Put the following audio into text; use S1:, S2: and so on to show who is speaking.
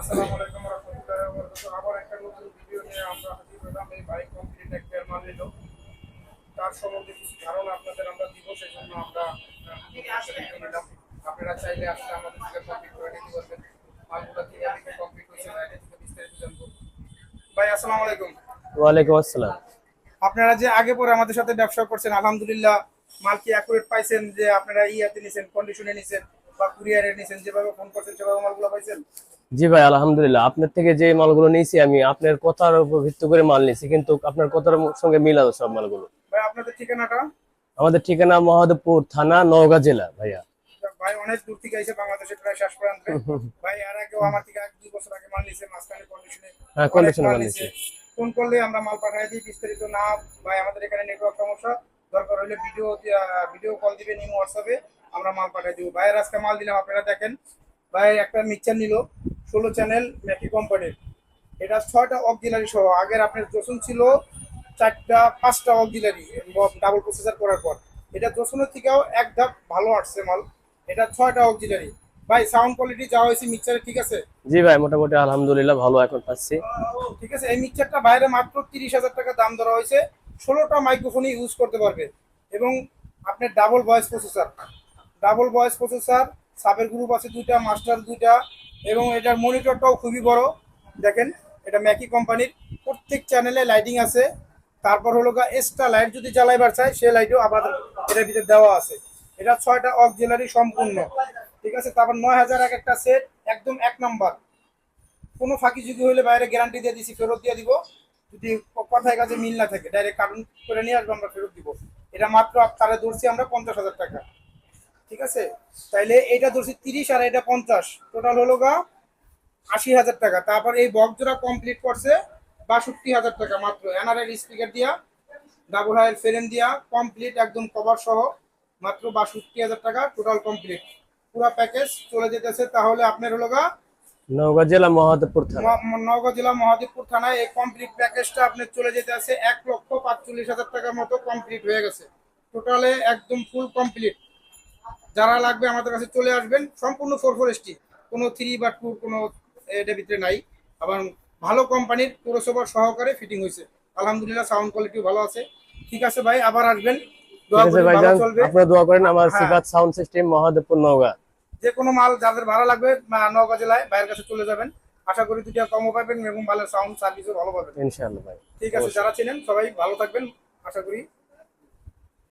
S1: আসসালামু আলাইকুম ওয়া রাহমাতুল্লাহি ওয়া বারাকাতুহু। আবার একটা নতুন ভিডিও নিয়ে আমরা হাজির হলাম। এই বাইক কমপ্লিট একটা মাল নিল। তার সম্বন্ধে কিছু ধারণা আপনাদের আমরা দিব, সেজন্য আমরা ভিডিও নিলাম। আপনারা চাইলে আসলে আমাদের থেকে কমপ্লিট করে নিতে পারবেন। মালগুলো কিভাবে কমপ্লিট হয়েছে বা এটা থেকে বিস্তারিত জানবো। ভাই আসসালামু আলাইকুম।
S2: ওয়ালাইকুম আসসালাম।
S1: আপনারা যে আগে পরে আমাদের সাথে ব্যবসা করছেন, আলহামদুলিল্লাহ মাল কি অ্যাকুরেট পাইছেন? যে আপনারা ইয়াতে নিছেন, কন্ডিশনে নিছেন বা কুরিয়ারে নিছেন, যেভাবে ফোন করছেন সেভাবে মালগুলো পাইছেন?
S2: জি ভাই, আলহামদুলিল্লাহ। আপনার থেকে যে মালগুলো নিয়েছি আমি আপনার কথার উপর ভিত্তি করে মাল নিয়েছি, কিন্তু আপনার কথার সঙ্গে মিল আছে সব মালগুলো।
S1: ভাই আপনাদের ঠিকানাটা?
S2: আমাদের ঠিকানা মহাদেবপুর থানা, নওগাঁ জেলা ভাইয়া।
S1: ভাই অনেক দূর থেকে এসে বাংলাদেশের প্রায় শেষ প্রান্তে। ভাই আর আগেও আমার থেকে 1-2 বছর আগে মাল নিছে, মাঝখানে কন্ডিশনে
S2: হ্যাঁ,
S1: অনেক
S2: কন্ডিশনে
S1: মাল
S2: মাল
S1: নিছে।
S2: নিয়েছি।
S1: ফোন করলে আমরা মাল পাঠিয়ে দিই বিস্তারিত। না ভাই আমাদের এখানে নেটওয়ার্ক সমস্যা, দরকার হলে ভিডিও কল দিবেন ইমো হোয়াটসঅ্যাপে, আমরা মাল পাঠিয়ে দিব। ভাইয়ের আজকে মাল দিলাম, আপনারা দেখেন। ভাই একটা মিক্সচার নিল 16 চ্যানেল ম্যাকি কোম্পানির। এটা 6টা অক্সিলারি সহ। আগের আপনার জসুন ছিল 4টা 5টা অক্সিলারি ডাবল প্রসেসর করার পর। এটা জসুনের থেকেও এক ধাপ ভালো আসছে মাল। এটা 6টা অক্সিলারি। ভাই সাউন্ড কোয়ালিটি যা হয়েছে মিক্সারে ঠিক আছে?
S2: জি ভাই, মোটামুটি আলহামদুলিল্লাহ ভালো এখন পাচ্ছি।
S1: ঠিক আছে। এই মিক্সারটা বাইরে মাত্র 30,000 টাকা দাম ধরা হয়েছে। 16টা মাইক্রোফোনই ইউজ করতে পারবে। এবং আপনার ডাবল ভয়েস প্রসেসর, সাবের গ্রুপ আছে 2টা, মাস্টার 2টা। এবং এটার মনিটরটাও খুবই বড়। দেখেন, এটা ম্যাকি কোম্পানির। প্রত্যেক চ্যানেলে লাইটিং আছে। তারপর হলো এক্সট্রা লাইট যদি জ্বালাইবার চাই সে লাইটও আমাদের এটার ভিতরে দেওয়া আছে। এটা 6টা অক্সিলারি সম্পূর্ণ। ঠিক আছে। তারপর 9,000 এক একটা সেট, একদম 1 নাম্বার। কোনো ফাঁকি যদি হইলে বাইরে গ্যারান্টি দিয়ে দিছি, ফেরত দিয়ে দিব। যদি কথায় কাজে মিল না থাকে ডাইরেক্ট কার্টুন করে নিয়ে আসবো, আমরা ফেরত দিব। এটা মাত্র আপনারা ধরছি আমরা 50,000 টাকা। ঠিক আছে। তাইলে এটা ধরছি 30 আর এটা 50, টোটাল হলো 80,000 টাকা। তারপর এই বক্স জোড়া কমপ্লিট করছে 62,000 টাকা মাত্র। এনআরএর স্পিকার দিয়া, ডাবল হাইয়ের ফ্রেম দিয়া কমপ্লিট একদম কভার সহ মাত্র 62,000 টাকা টোটাল কমপ্লিট। পুরো প্যাকেজ চলে যেতেছে তাহলে আপনার হলো
S2: নওগাঁ জেলা, মহাদেবপুর থানা।
S1: নওগাঁ জেলা, মহাদেবপুর থানায়। এই কমপ্লিট প্যাকেজটা আপনার চলে যেতে আছে 1,45,000 টাকার মতো কমপ্লিট হয়ে গেছে। টোটালে একদম ফুল কমপ্লিট। যারা লাগবে আমাদের কাছে চলে আসবেন। সম্পূর্ণ 4/4 কোনো 3 বা 2 কোনো এটার ভিতরে নাই। আবার ভালো কোম্পানির পুরসভার সহকারে ফিটিং হয়েছে। আলহামদুলিল্লাহ সাউন্ড কোয়ালিটিও ভালো আছে। ঠিক আছে ভাই, আবার আসবেন।
S2: ঠিক
S1: দোয়া
S2: আছে
S1: করি ভালো
S2: ভাইজান,
S1: চলবে।
S2: আপনারা দোয়া করেন। আমার
S1: হ্যাঁ,
S2: সিফাত সাউন্ড সিস্টেম, মহাদেবপুর, নওগাঁ।
S1: যে কোনো মাল যাদের ভালো লাগবে নওগাঁ জেলায় ভাইয়ের কাছে চলে যাবেন। আশা করি 2 টাকা কমও পাবেন এবং ভালো সাউন্ড সার্ভিসও ভালো পাবেন।
S2: ইনশাআল্লাহ ভাই।
S1: ঠিক আছে,
S2: অবশ্যই।
S1: যারা ছিলেন সবাই ভালো থাকবেন আশা করি।